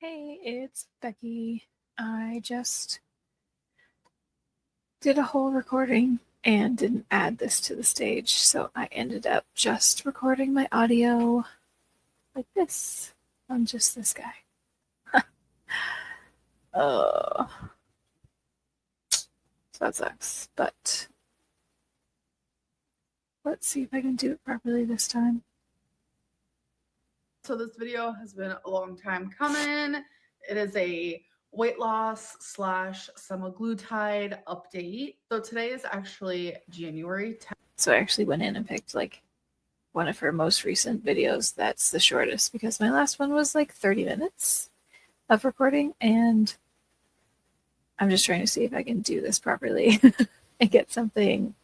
Hey, it's Becky. I just did a whole recording and didn't add this to the stage, so I ended up just recording my audio like this on just this guy. uh, so that sucks, but let's see if I can do it properly this time. So this video has been a long time coming. It is a weight loss / semaglutide update. So today is actually January 10th. So I actually went in and picked like one of her most recent videos that's the shortest because my last one was like 30 minutes of recording, and I'm just trying to see if I can do this properly and get something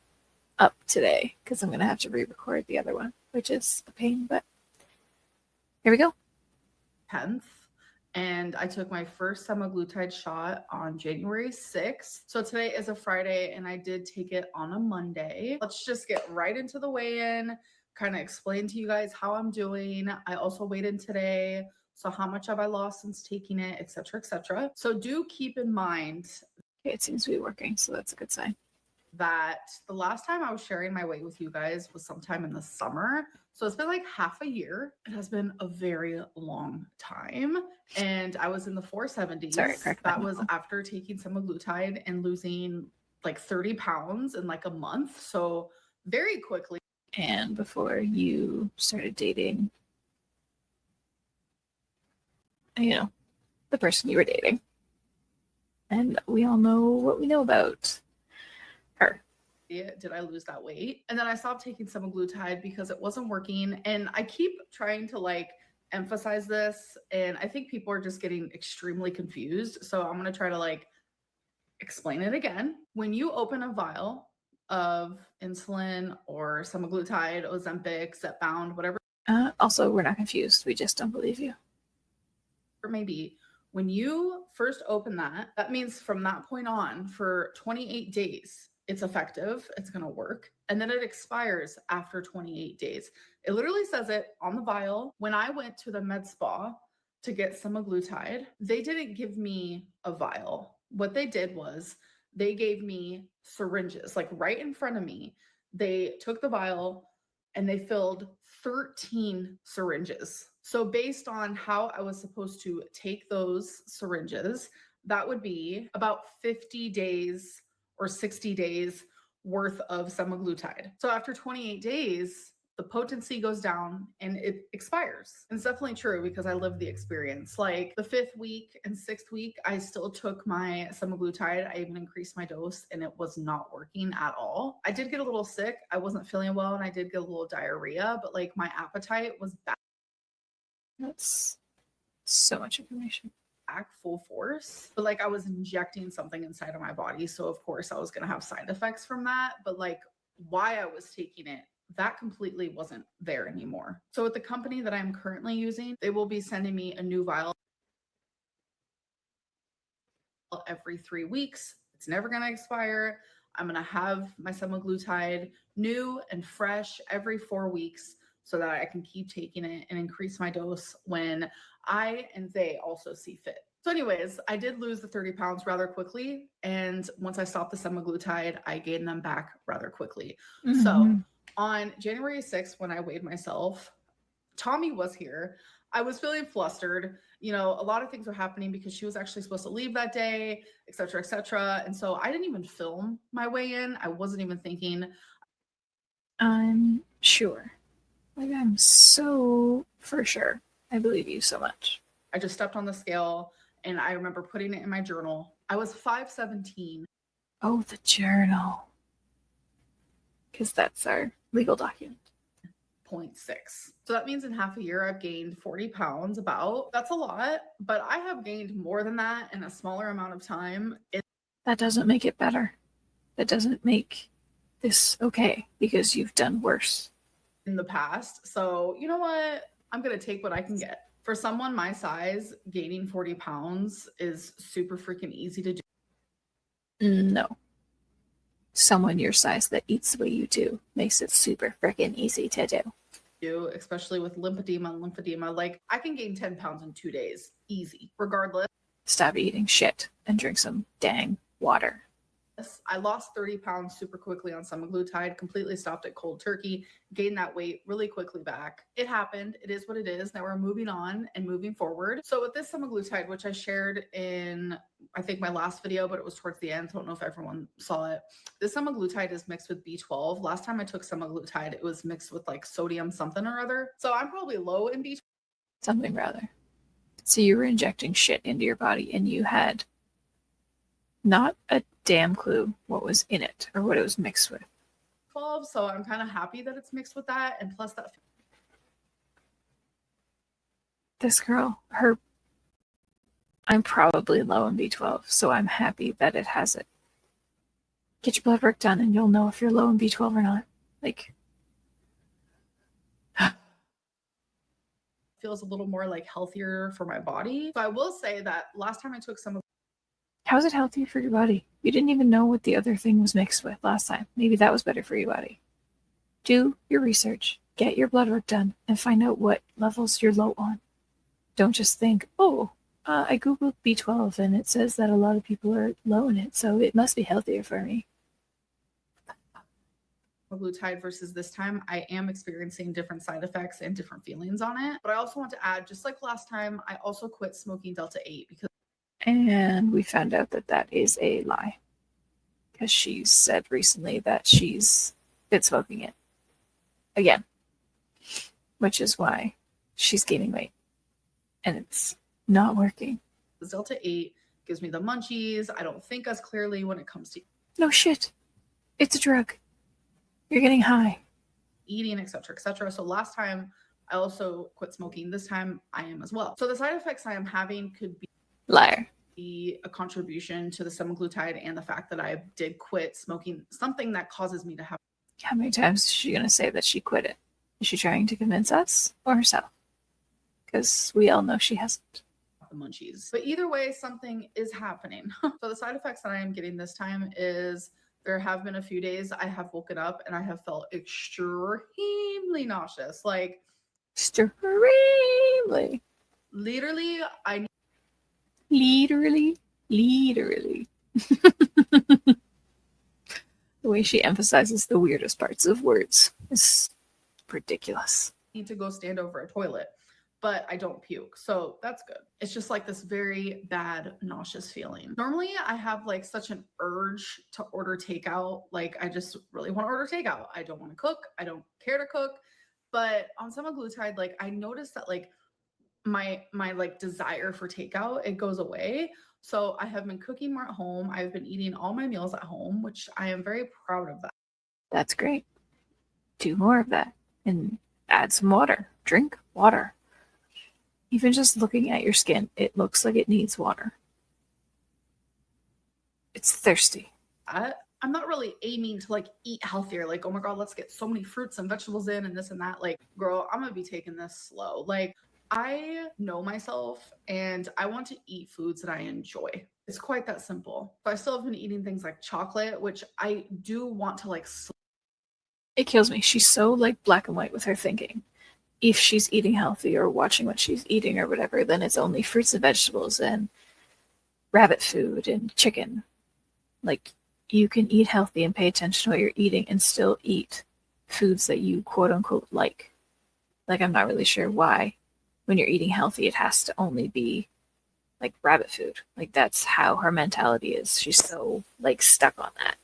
up today because I'm going to have to re-record the other one, which is a pain, but here we go. 10th. And I took my first semaglutide shot on January 6th. So today is a Friday and I did take it on a Monday. Let's just get right into the weigh-in, kind of explain to you guys how I'm doing. I also weighed in today. So how much have I lost since taking it, etc., etc. So do keep in mind. Okay, it seems to be working, so that's a good sign. That the last time I was sharing my weight with you guys was sometime in the summer. So it's been like half a year. It has been a very long time. And I was in the 470s. Sorry, that was after taking semaglutide and losing like 30 pounds in like a month. So very quickly. And before you started dating, the person you were dating. And we all know what we know about her. Did I lose that weight? And then I stopped taking semaglutide because it wasn't working. And I keep trying to like emphasize this, and I think people are just getting extremely confused. So I'm going to try to like explain it again. When you open a vial of insulin or semaglutide, Ozempic, Zepbound, whatever. Also, we're not confused. We just don't believe you. Or maybe when you first open that, that means from that point on for 28 days, it's effective, it's going to work. And then it expires after 28 days. It literally says it on the vial. When I went to the med spa to get semaglutide, they didn't give me a vial. What they did was they gave me syringes, like right in front of me. They took the vial and they filled 13 syringes. So based on how I was supposed to take those syringes, that would be about 50 days or 60 days worth of semaglutide. So after 28 days, the potency goes down and it expires. And it's definitely true because I lived the experience. Like the 5th week and 6th week, I still took my semaglutide. I even increased my dose and it was not working at all. I did get a little sick. I wasn't feeling well and I did get a little diarrhea, but like my appetite was back. That's so much information. Back full force, but like I was injecting something inside of my body. So of course I was going to have side effects from that. But like why I was taking it, that completely wasn't there anymore. So with the company that I'm currently using, they will be sending me a new vial every 3 weeks. It's never going to expire. I'm going to have my semaglutide new and fresh every 4 weeks so that I can keep taking it and increase my dose when I and they also see fit. So anyways, I did lose the 30 pounds rather quickly. And once I stopped the semaglutide, I gained them back rather quickly. Mm-hmm. So on January 6th, when I weighed myself, Tommy was here. I was feeling flustered. A lot of things were happening because she was actually supposed to leave that day, et cetera, et cetera. And so I didn't even film my weigh-in. I wasn't even thinking. I'm sure. Like, I'm so for sure. I believe you so much. I just stepped on the scale and I remember putting it in my journal. I was 517. Oh, the journal. Because that's our legal document. 0.6. So that means in half a year, I've gained 40 pounds about. That's a lot, but I have gained more than that in a smaller amount of time. That doesn't make it better. That doesn't make this okay because you've done worse in the past. So you know what? I'm going to take what I can get. For someone my size, gaining 40 pounds is super freaking easy to do. No. Someone your size that eats the way you do makes it super freaking easy to do. do, especially with lymphedema. Like I can gain 10 pounds in 2 days, easy, regardless. Stop eating shit and drink some dang water. I lost 30 pounds super quickly on semaglutide, completely stopped at cold turkey, gained that weight really quickly back. It happened. It is what it is. Now we're moving on and moving forward. So with this semaglutide, which I shared in, I think, my last video, but it was towards the end, so I don't know if everyone saw it. This semaglutide is mixed with B12. Last time I took semaglutide, it was mixed with like sodium something or other. So I'm probably low in B12. Something rather. So you were injecting shit into your body and you had not a damn clue what was in it or what it was mixed with. So I'm kind of happy that it's mixed with that. And plus that. This girl, I'm probably low in B12, so I'm happy that it has it. Get your blood work done and you'll know if you're low in B12 or not. Like, feels a little more like healthier for my body. So I will say that last time I took some of. How's it healthy for your body? You didn't even know what the other thing was mixed with last time. Maybe that was better for your body. Do your research, get your blood work done, and find out what levels you're low on. Don't just think, I googled B12 and it says that a lot of people are low in it, so it must be healthier for me. Semaglutide versus this time, I am experiencing different side effects and different feelings on it. But I also want to add, just like last time, I also quit smoking Delta 8 because. And we found out that that is a lie. Because she said recently that she's been smoking it again. Which is why she's gaining weight. And it's not working. The Delta 8 gives me the munchies. I don't think as clearly when it comes to. No shit. It's a drug. You're getting high. Eating, etc., etc. So last time I also quit smoking. This time I am as well. So the side effects I am having could be. Liar. Be a contribution to the semaglutide and the fact that I did quit smoking, something that causes me to have. How many times is she going to say that she quit it? Is she trying to convince us or herself? Because we all know she hasn't. The munchies. But either way, something is happening. So the side effects that I am getting this time is there have been a few days I have woken up and I have felt extremely nauseous. Like extremely. Literally. The way she emphasizes the weirdest parts of words is ridiculous. Need to go stand over a toilet, but I don't puke, so that's good. It's just like this very bad nauseous feeling. Normally I have like such an urge to order takeout. Like I just really want to order takeout. I don't want to cook. I don't care to cook. But on semaglutide, like I noticed that like my like desire for takeout, it goes away. So I have been cooking more at home. I've been eating all my meals at home, which I am very proud of that. That's great. Do more of that and add some water. Drink water. Even just looking at your skin, it looks like it needs water. It's thirsty. I'm not really aiming to like eat healthier. Like, oh my God, let's get so many fruits and vegetables in and this and that. Like, girl, I'm going to be taking this slow. Like, I know myself and I want to eat foods that I enjoy. It's quite that simple. But I still have been eating things like chocolate, which I do want to like. It kills me. She's so like black and white with her thinking. If she's eating healthy or watching what she's eating or whatever, then it's only fruits and vegetables and rabbit food and chicken. Like, you can eat healthy and pay attention to what you're eating and still eat foods that you quote unquote like. Like, I'm not really sure why when you're eating healthy, it has to only be like rabbit food. Like, that's how her mentality is. She's so like stuck on that.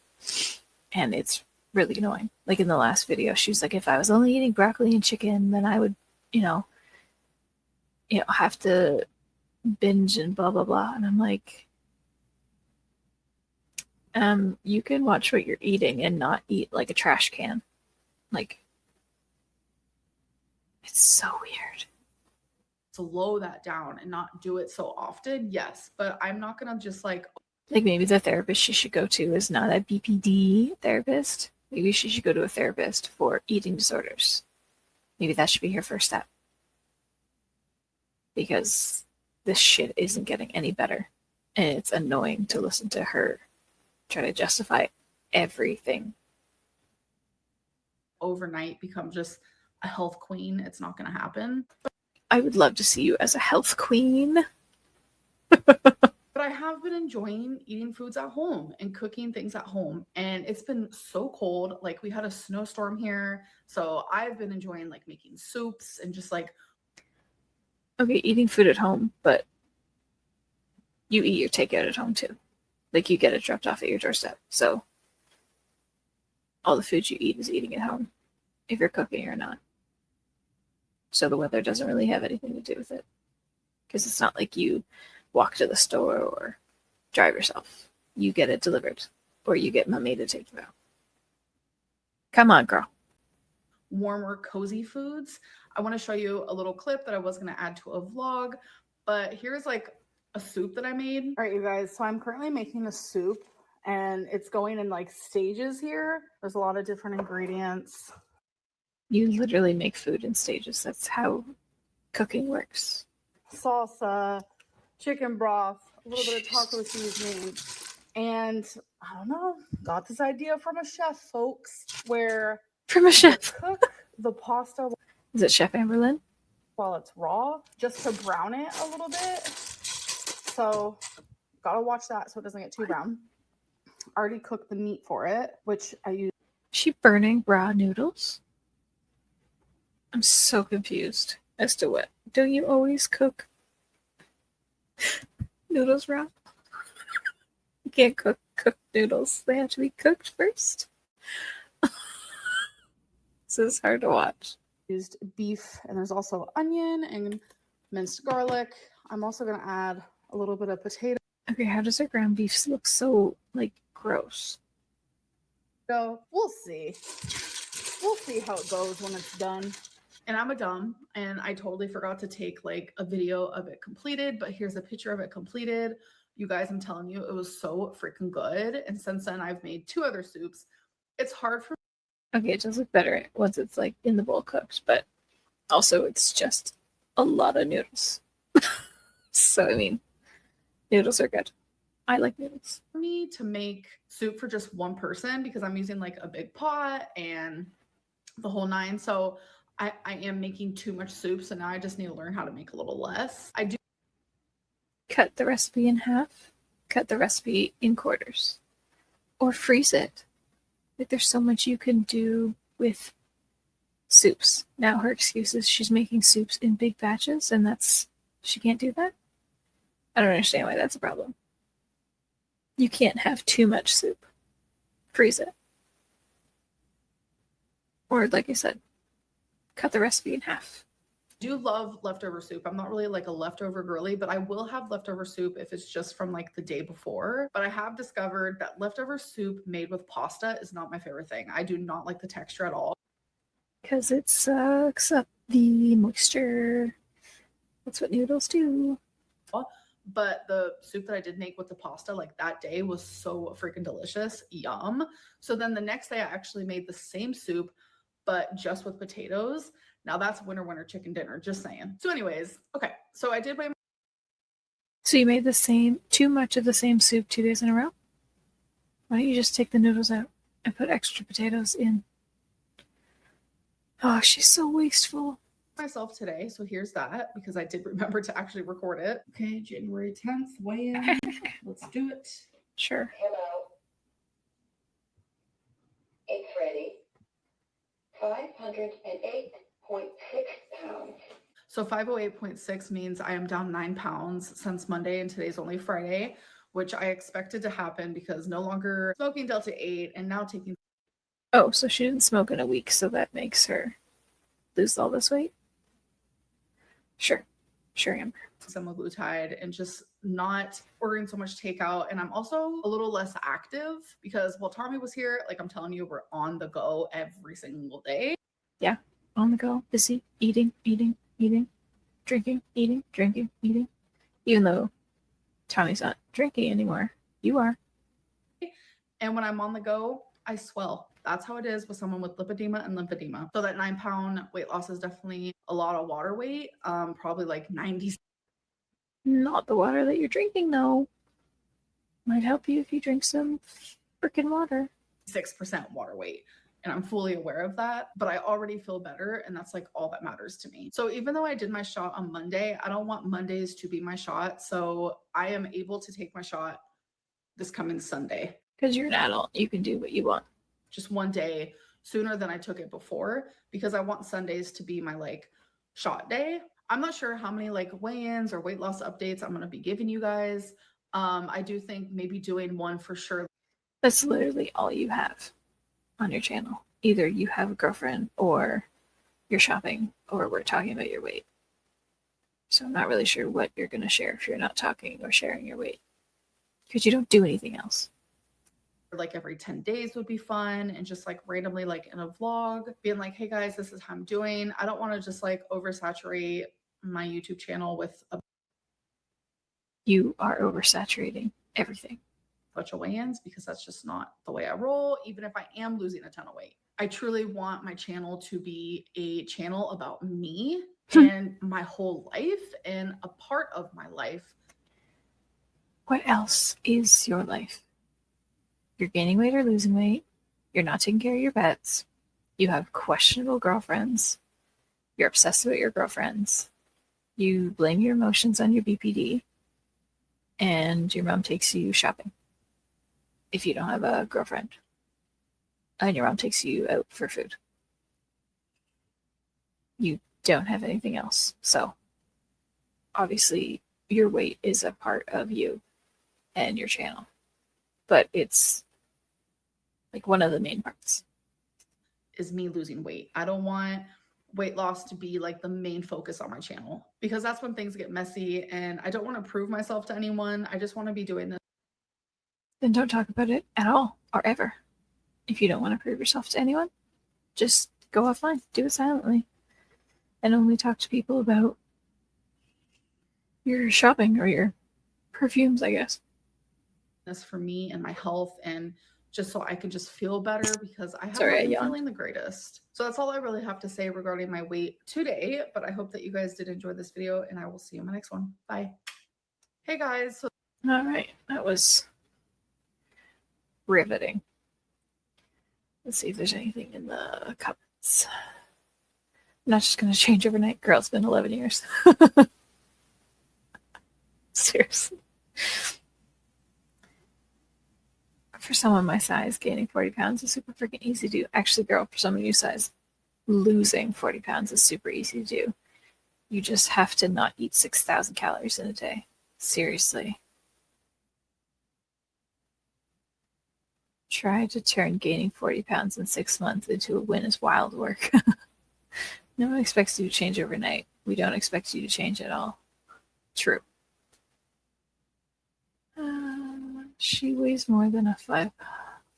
And it's really annoying. Like in the last video, she was like, if I was only eating broccoli and chicken, then I would, have to binge and blah, blah, blah. And I'm like, you can watch what you're eating and not eat like a trash can. Like, it's so weird. Slow that down and not do it so often, yes, but I'm not gonna just like maybe the therapist she should go to is not a BPD therapist. Maybe she should go to a therapist for eating disorders. Maybe that should be her first step. Because this shit isn't getting any better. And it's annoying to listen to her try to justify everything. Overnight become just a health queen. It's not going to happen. I would love to see you as a health queen. But I have been enjoying eating foods at home and cooking things at home. And it's been so cold. Like we had a snowstorm here. So I've been enjoying like making soups and just like. Okay, eating food at home, but you eat your takeout at home too. Like you get it dropped off at your doorstep. So all the food you eat is eating at home, if you're cooking or not. So the weather doesn't really have anything to do with it. Because it's not like you walk to the store or drive yourself. You get it delivered. Or you get mommy to take you out. Come on, girl. Warmer, cozy foods. I want to show you a little clip that I was going to add to a vlog. But here's like a soup that I made. All right, you guys. So I'm currently making a soup. And it's going in like stages here. There's a lot of different ingredients. You literally make food in stages. That's how cooking works. Salsa, chicken broth, a little bit of taco seasoning. And I don't know, got this idea from a chef, folks, where from a chef. Cook the pasta. Is it Chef Amberlynn? While it's raw, just to brown it a little bit. So gotta watch that so it doesn't get too brown. Already cooked the meat for it, which I use. Is she burning raw noodles? I'm so confused as to what. Don't you always cook noodles raw? You can't cook noodles. They have to be cooked first. This is hard to watch. Used beef, and there's also onion and minced garlic. I'm also going to add a little bit of potato. Okay, how does our ground beef look so, like, gross? So we'll see. We'll see how it goes when it's done. And I'm a dumb, and I totally forgot to take like a video of it completed, but here's a picture of it completed. You guys, I'm telling you, it was so freaking good. And since then, I've made 2 other soups. It's hard for me. Okay, it does look better once it's like in the bowl cooked, but also it's just a lot of noodles. So, I mean, noodles are good. I like noodles. For me to make soup for just one person because I'm using like a big pot and the whole 9. So I am making too much soup, so now I just need to learn how to make a little less. I do cut the recipe in half, cut the recipe in quarters, or freeze it. Like there's so much you can do with soups. Now her excuse is she's making soups in big batches, and she can't do that. I don't understand why that's a problem. You can't have too much soup. Freeze it. Or like I said, cut the recipe in half. I do love leftover soup. I'm not really like a leftover girly, but I will have leftover soup if it's just from like the day before. But I have discovered that leftover soup made with pasta is not my favorite thing. I do not like the texture at all. Because it sucks up the moisture. That's what noodles do. But the soup that I did make with the pasta like that day was so freaking delicious. Yum. So then the next day I actually made the same soup, but just with potatoes. Now that's winter chicken dinner, just saying. So anyways, okay. So I did my... So you made too much of the same soup 2 days in a row? Why don't you just take the noodles out and put extra potatoes in? Oh, she's so wasteful. Myself today, so here's that, because I did remember to actually record it. Okay, January 10th, weigh in. Let's do it. Sure. Hello. It's ready. 508.6 pounds. So 508.6 means I am down 9 pounds since Monday, and today's only Friday, which I expected to happen because no longer smoking Delta 8 and now taking... Oh, so she didn't smoke in a week, so that makes her lose all this weight? Sure, Amber. Semiglutide and just not ordering so much takeout. And I'm also a little less active because while Tommy was here, like I'm telling you, we're on the go every single day. Yeah, on the go, busy, eating, drinking, eating. Even though Tommy's not drinking anymore, you are. And when I'm on the go, I swell. That's how it is with someone with lipedema and lymphedema. So that 9-pound weight loss is definitely a lot of water weight, probably like 90. Not the water that you're drinking, though. Might help you if you drink some freaking water. 6% water weight. and I'm fully aware of that, but I already feel better, and that's like all that matters to me. So even though I did my shot on Monday, I don't want Mondays to be my shot. So I am able to take my shot this coming Sunday. Because you're an adult, you can do what you want. Just one day sooner than I took it before, because I want Sundays to be my like shot day. I'm not sure how many like weigh-ins or weight loss updates I'm going to be giving you guys. I do think maybe doing one for sure. That's literally all you have on your channel. Either you have a girlfriend, or you're shopping, or we're talking about your weight. So I'm not really sure what you're going to share if you're not talking or sharing your weight, because you don't do anything else. Like every 10 days would be fun, and just like randomly like in a vlog being like, hey guys, this is how I'm doing. I don't want to just like oversaturate my YouTube channel with a You are oversaturating everything. bunch of weigh-ins, because that's just not the way I roll. Even if I am losing a ton of weight, I truly want my channel to be a channel about me and my whole life, and a part of my life. What else is your life? You're gaining weight or losing weight. You're not taking care of your pets. You have questionable girlfriends. You're obsessed about your girlfriends. You blame your emotions on your BPD. And your mom takes you shopping if you don't have a girlfriend. And your mom takes you out for food. You don't have anything else. So obviously your weight is a part of you and your channel. But it's like one of the main parts. Is me losing weight. I don't want weight loss to be like the main focus on my channel, because that's when things get messy, and I don't want to prove myself to anyone. I just want to be doing this. Then don't talk about it at all or ever. If you don't want to prove yourself to anyone, just go offline. Do it silently. And only talk to people about your shopping or your perfumes, I guess. This for me and my health, and just so I can just feel better, because I haven't Sorry, I been yawned. feeling the greatest. So that's all I really have to say regarding my weight today, but I hope that you guys did enjoy this video, and I will see you in my next one. Bye. Hey guys. So All right, that was riveting. Let's see if there's anything in the comments. I'm not just going to change overnight. Girl, it's been 11 years. Seriously. For someone my size, gaining 40 pounds is super freaking easy to do. Actually, girl, for someone your size, losing 40 pounds is super easy to do. You just have to not eat 6,000 calories in a day. Seriously. Try to turn gaining 40 pounds in 6 months into a win is wild work. No one expects you to change overnight. We don't expect you to change at all. True. She weighs more than a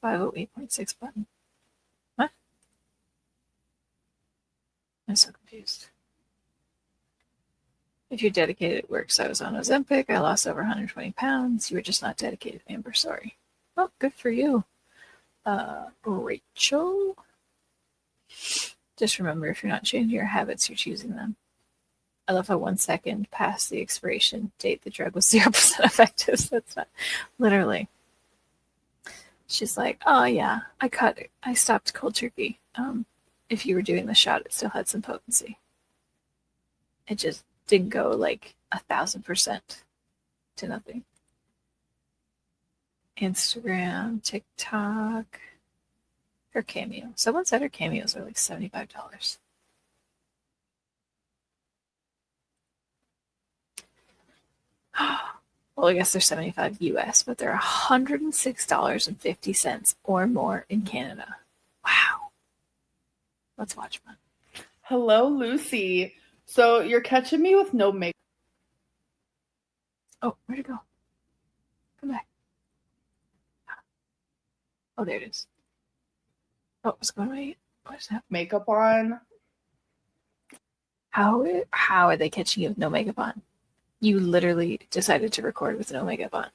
508.6 button. What? I'm so confused. If you're dedicated, it works. I was on Ozempic. I lost over 120 pounds. You were just not dedicated, Amber. Sorry. Well, good for you. Rachel? Just remember, if you're not changing your habits, you're choosing them. I love how 1 second past the expiration date, the drug was 0% effective. So it's not literally. She's like, oh yeah, I stopped cold turkey. If you were doing the shot, it still had some potency. It just didn't go like 1,000% to nothing. Instagram, TikTok, her Cameo. Someone said her Cameos are like $75. Well, I guess they're 75 US, but they're $106.50 or more in Canada. Wow. Let's watch one. Hello, Lucy. So you're catching me with no makeup. Oh, where'd it go? Come back. Oh, there it is. Oh, what's going on? What is that? Makeup on. How are they catching you with no makeup on? You literally decided to record with no makeup on.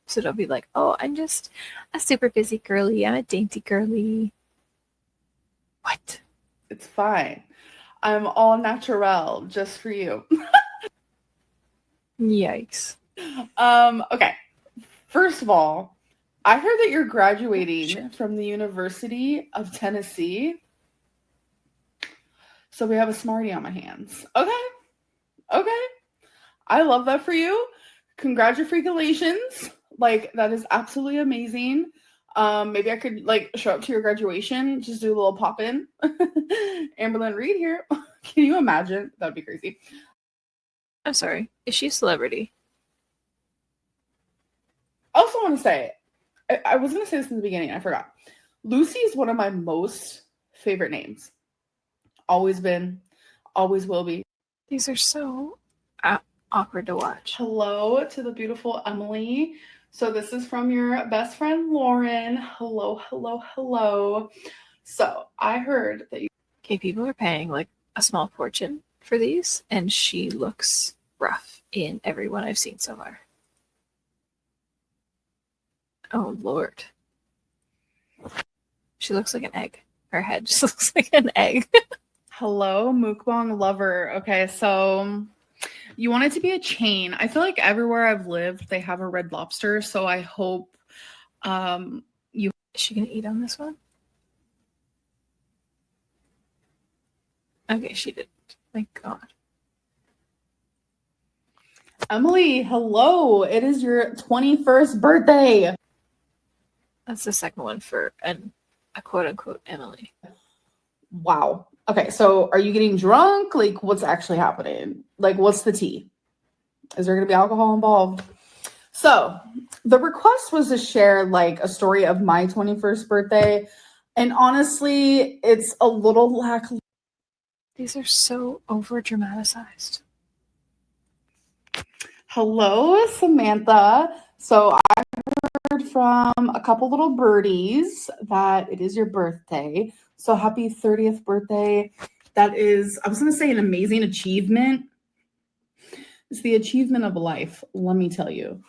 So don't be like, oh, I'm just a super busy girly. I'm a dainty girly. What? It's fine. I'm all natural just for you. Yikes. Okay. First of all, I heard that you're graduating Shit. from the University of Tennessee. So we have a Smartie on my hands. Okay. I love that for you. Congratulations. Like, that is absolutely amazing. Maybe I could like show up to your graduation, just do a little pop in. Amberlynn Reid here. Can you imagine? That'd be crazy. I'm sorry. Is she a celebrity? I also want to say, I was going to say this in the beginning. I forgot. Lucy is one of my most favorite names. Always been, always will be. These are so awkward to watch. Hello to the beautiful Emily. So this is from your best friend, Lauren. Hello. So I heard that you... Okay, people are paying like a small fortune for these, and she looks rough in every one I've seen so far. Oh, Lord. She looks like an egg. Her head just looks like an egg. Hello, mukbang lover. Okay, so you want it to be a chain. I feel like everywhere I've lived, they have a Red Lobster, so I hope you... Is she gonna eat on this one? Okay, she didn't. Thank God. Emily, hello. It is your 21st birthday. That's the second one for a quote-unquote Emily. Wow. Okay, so are you getting drunk? Like, what's actually happening? Like, what's the tea? Is there going to be alcohol involved? So the request was to share like a story of my 21st birthday. And honestly, it's a little lackluster. These are so over-dramatized. Hello, Samantha. So I heard from a couple little birdies that it is your birthday. So happy 30th birthday. That is, I was going to say, an amazing achievement. It's the achievement of life, let me tell you.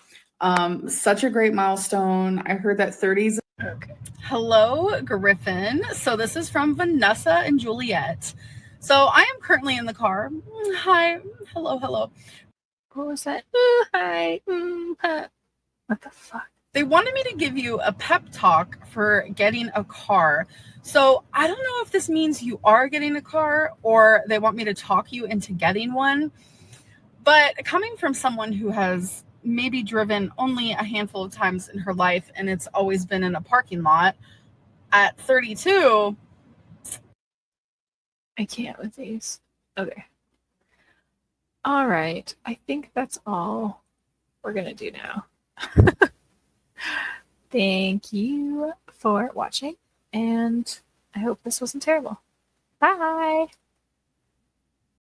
Such a great milestone. I heard that 30s. Okay. Hello, Griffin. So this is from Vanessa and Juliet. So I am currently in the car. Hi. Hello. What was that? Hi. Huh. What the fuck? They wanted me to give you a pep talk for getting a car. So I don't know if this means you are getting a car or they want me to talk you into getting one. But coming from someone who has maybe driven only a handful of times in her life and it's always been in a parking lot at 32. I can't with these. Okay. All right. I think that's all we're going to do now. Thank you for watching, and I hope this wasn't terrible. Bye.